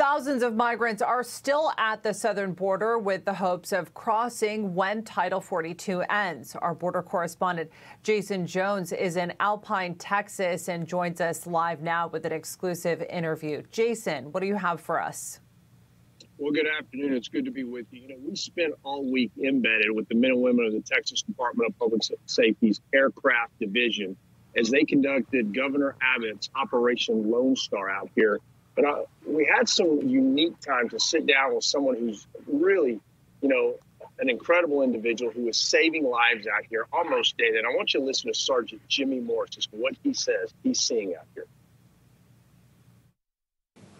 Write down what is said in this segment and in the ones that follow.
Thousands of migrants are still at the southern border with the hopes of crossing when Title 42 ends. Our border correspondent Jaeson Jones is in Alpine, Texas, and joins us live now with an exclusive interview. Jaeson, what do you have for us? Well, good afternoon. It's good to be with you. We spent all week embedded with the men and women of the Texas Department of Public Safety's Aircraft Division as they conducted Governor Abbott's Operation Lone Star out here. But we had some unique time to sit down with someone who's really, an incredible individual who is saving lives out here almost daily. And I want you to listen to Sergeant Jimmy Morris as to what he says he's seeing out here.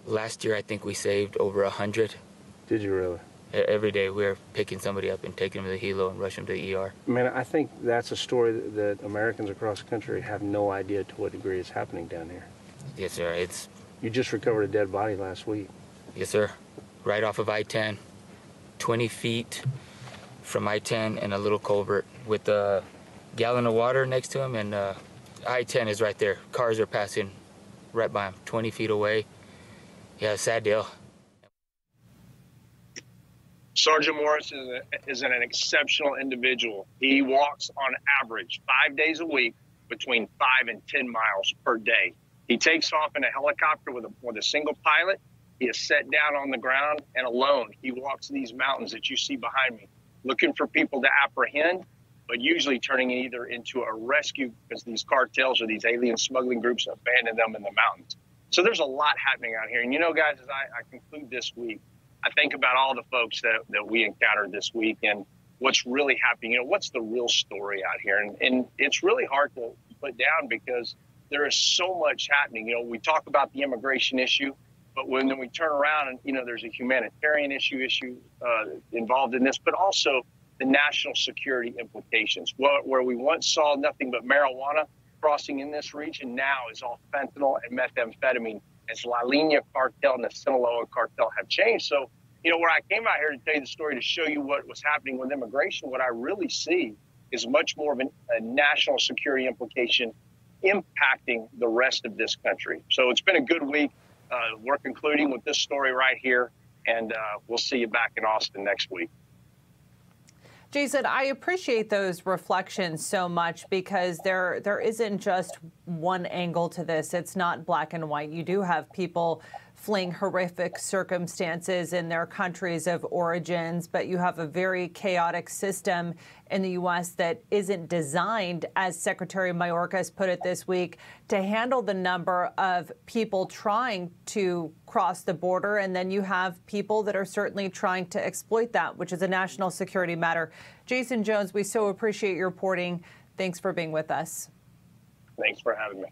Last year, I think we saved over 100. Did you really? Every day we were picking somebody up and taking them to the helo and rushing them to the ER. Man, I think that's a story that Americans across the country have no idea to what degree it's happening down here. Yes, sir. You just recovered a dead body last week. Yes, sir. Right off of I-10, 20 feet from I-10 and a little culvert with a gallon of water next to him, and I-10 is right there. Cars are passing right by him, 20 feet away. Yeah, sad deal. Sergeant Morris is an exceptional individual. He walks on average 5 days a week between 5 and 10 miles per day. He takes off in a helicopter with a single pilot. He is set down on the ground and alone. He walks these mountains that you see behind me, looking for people to apprehend, but usually turning it either into a rescue because these cartels or these alien smuggling groups abandon them in the mountains. So there's a lot happening out here. And guys, as I conclude this week, I think about all the folks that we encountered this week and what's really happening. What's the real story out here? And it's really hard to put down because there is so much happening. We talk about the immigration issue, but when we turn around and, there's a humanitarian issue involved in this, but also the national security implications. Where we once saw nothing but marijuana crossing in this region, now is all fentanyl and methamphetamine as La Línea cartel and the Sinaloa cartel have changed. So, where I came out here to tell you the story to show you what was happening with immigration, what I really see is much more of a national security implication impacting the rest of this country. So it's been a good week. We're concluding with this story right here, and we'll see you back in Austin next week. Jaeson, I appreciate those reflections so much because there isn't just one angle to this. It's not black and white. You do have people fleeing horrific circumstances in their countries of origins, but you have a very chaotic system in the U.S. that isn't designed, as Secretary Mayorkas put it this week, to handle the number of people trying to cross the border. And then you have people that are certainly trying to exploit that, which is a national security matter. Jaeson Jones, we so appreciate your reporting. Thanks for being with us. Thanks for having me.